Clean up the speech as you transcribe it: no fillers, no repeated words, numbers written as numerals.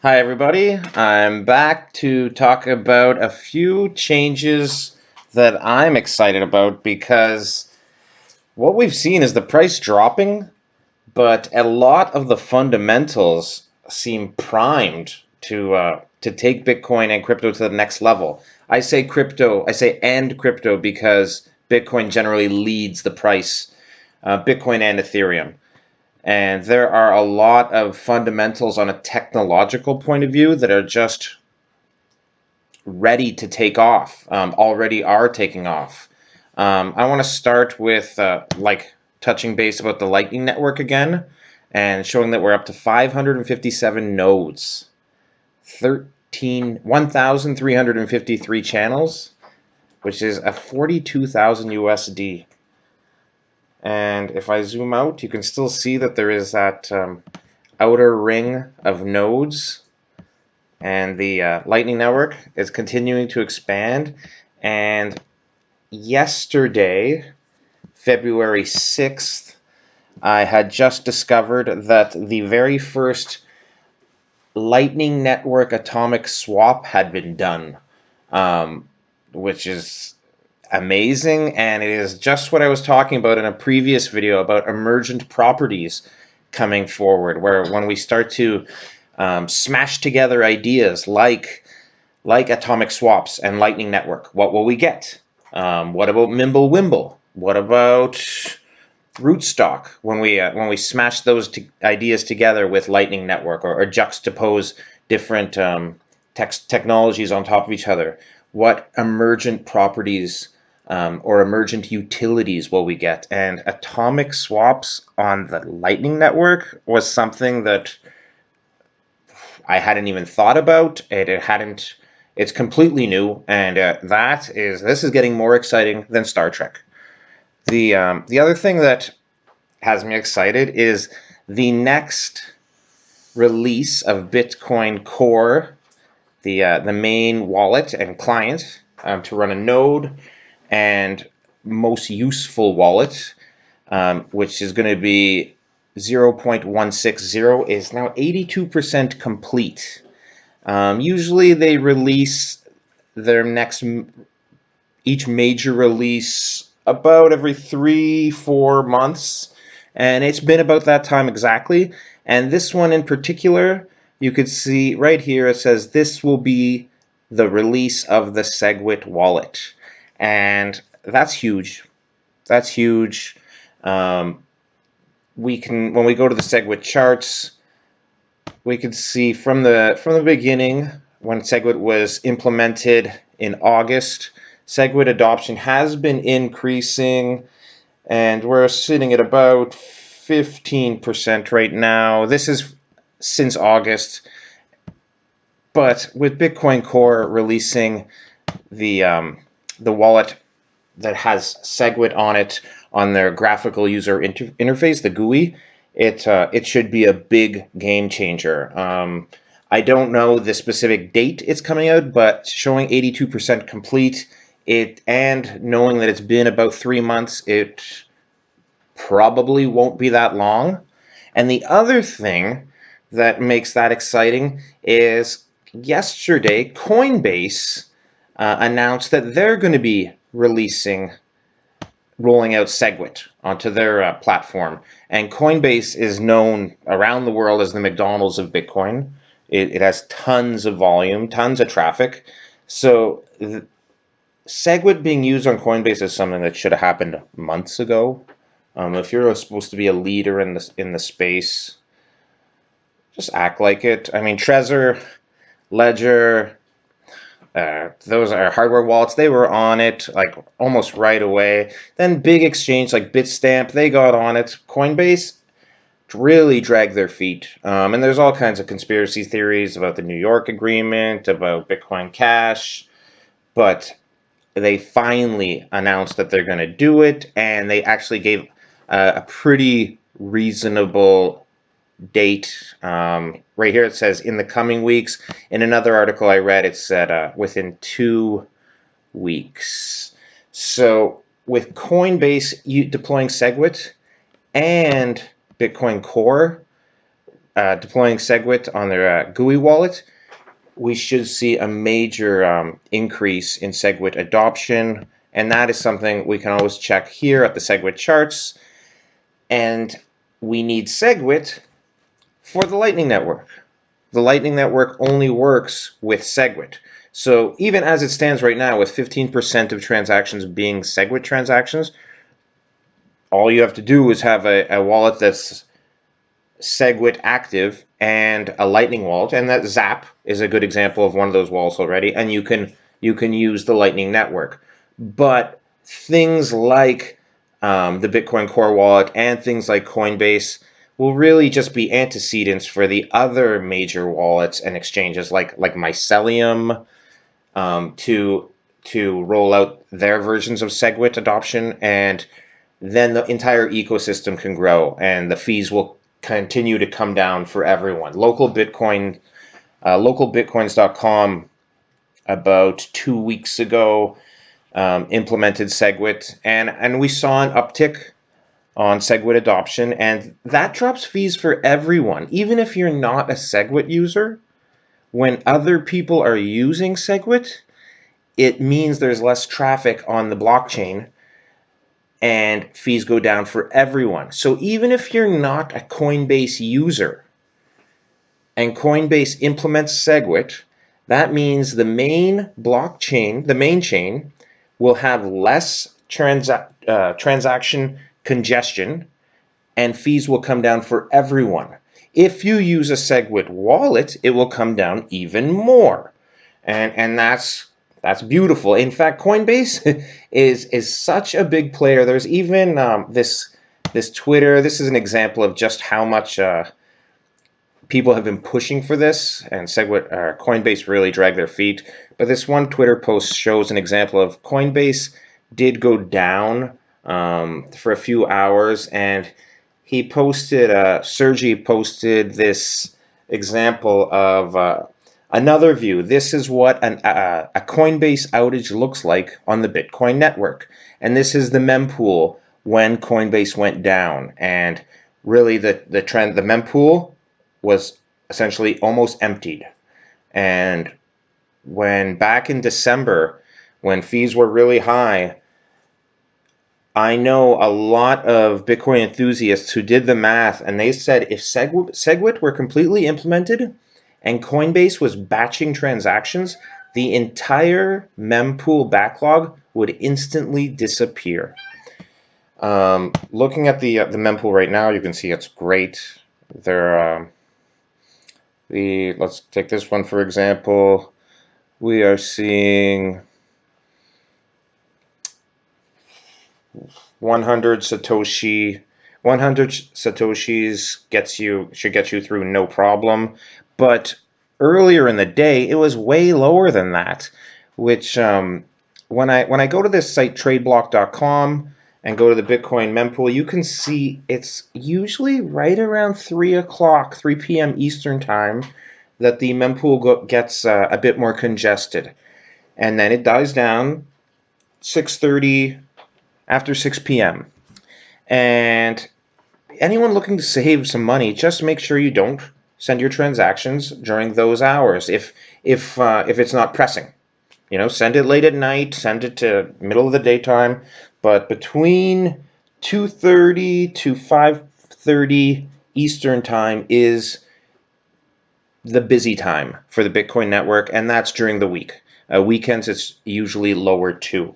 Hi, everybody. I'm back to talk about a few changes that I'm excited about because what we've seen is the price dropping, but a lot of the fundamentals seem primed to take Bitcoin and crypto to the next level. I say and crypto because Bitcoin generally leads the price, Bitcoin and Ethereum. And there are a lot of fundamentals on a technological point of view that are just ready to take off, already are taking off. I want to start with touching base about the Lightning Network again and showing that we're up to 557 nodes, 1,353 channels, which is a 42,000 USD. And if I zoom out, you can still see that there is that outer ring of nodes, and the Lightning Network is continuing to expand. And yesterday, February 6th, I had just discovered that the very first Lightning Network atomic swap had been done, which is amazing, and it is just what I was talking about in a previous video about emergent properties coming forward, where when we start to smash together ideas like atomic swaps and Lightning Network, what will we get? What about Mimblewimble? What about Rootstock? When we smash those ideas together with Lightning Network, or juxtapose different technologies on top of each other, what emergent properties or emergent utilities will we get? And atomic swaps on the Lightning Network was something that I hadn't even thought about. It hadn't. It's completely new, and this is getting more exciting than Star Trek. The other thing that has me excited is the next release of Bitcoin Core, the main wallet and client to run a node, and most useful wallet, which is going to be 0.160, is now 82% complete. Usually they release their each major release about every 3-4 months, and it's been about that time exactly. And this one in particular, you could see right here, it says this will be the release of the Segwit wallet, and that's huge. That's huge. When we go to the Segwit charts, we could see from the beginning, when Segwit was implemented in August, Segwit adoption has been increasing, and we're sitting at about 15% right now. This is since August, but with Bitcoin Core releasing the wallet that has Segwit on it on their graphical user interface, the GUI, it should be a big game changer. I don't know the specific date it's coming out, but showing 82% complete, and knowing that it's been about 3 months, it probably won't be that long. And the other thing that makes that exciting is yesterday, Coinbase announced that they're going to be rolling out Segwit onto their platform. And Coinbase is known around the world as the McDonald's of Bitcoin. It has tons of volume, tons of traffic. So Segwit being used on Coinbase is something that should have happened months ago. If you're supposed to be a leader in the space, just act like it. I mean, Trezor, Ledger, those are hardware wallets. They were on it like almost right away. Then big exchange like Bitstamp, they got on it. Coinbase really dragged their feet. And there's all kinds of conspiracy theories about the New York agreement, about Bitcoin Cash, but they finally announced that they're going to do it, and they actually gave a pretty reasonable date. Right here it says in the coming weeks. In another article I read, it said within 2 weeks. So with Coinbase deploying Segwit and Bitcoin Core, deploying Segwit on their GUI wallet, we should see a major increase in Segwit adoption, and that is something we can always check here at the Segwit charts. And we need Segwit for the Lightning Network. The Lightning Network only works with Segwit. So even as it stands right now, with 15% of transactions being Segwit transactions, all you have to do is have a wallet that's Segwit active and a Lightning wallet, and that Zap is a good example of one of those wallets already, and you can use the Lightning Network. But things like the Bitcoin Core wallet and things like Coinbase will really just be antecedents for the other major wallets and exchanges like Mycelium, to roll out their versions of Segwit adoption, and then the entire ecosystem can grow and the fees will continue to come down for everyone. Localbitcoins.com about 2 weeks ago implemented Segwit, and we saw an uptick on Segwit adoption, and that drops fees for everyone. Even if you're not a Segwit user, when other people are using Segwit, it means there's less traffic on the blockchain and fees go down for everyone. So even if you're not a Coinbase user and Coinbase implements Segwit, that means the main blockchain, the main chain, will have less transaction congestion and fees will come down for everyone. If you use a Segwit wallet, it will come down even more. And that's beautiful. In fact, Coinbase is such a big player. There's even this Twitter. This is an example of just how much people have been pushing for this, and Segwit Coinbase really dragged their feet. But this one Twitter post shows an example of Coinbase did go down for a few hours, and he posted, Sergey posted this example of another view. This is what a Coinbase outage looks like on the Bitcoin network. And this is the mempool when Coinbase went down. And really the mempool was essentially almost emptied. And when back in December, when fees were really high, I know a lot of Bitcoin enthusiasts who did the math, and they said if Segwit were completely implemented and Coinbase was batching transactions, the entire mempool backlog would instantly disappear. Looking at the mempool right now, you can see it's great. Let's take this one for example. We are seeing 100 Satoshis should get you through no problem. But earlier in the day, it was way lower than that, which when I go to this site tradeblock.com and go to the Bitcoin mempool, you can see it's usually right around 3 p.m. Eastern time that the mempool gets a bit more congested. And then it dies down 6:30 after 6 p.m. And anyone looking to save some money, just make sure you don't send your transactions during those hours if it's not pressing. Send it late at night, send it to middle of the daytime, but between 2:30 to 5:30 Eastern time is the busy time for the Bitcoin network, and that's during the week. Weekends, it's usually lower too.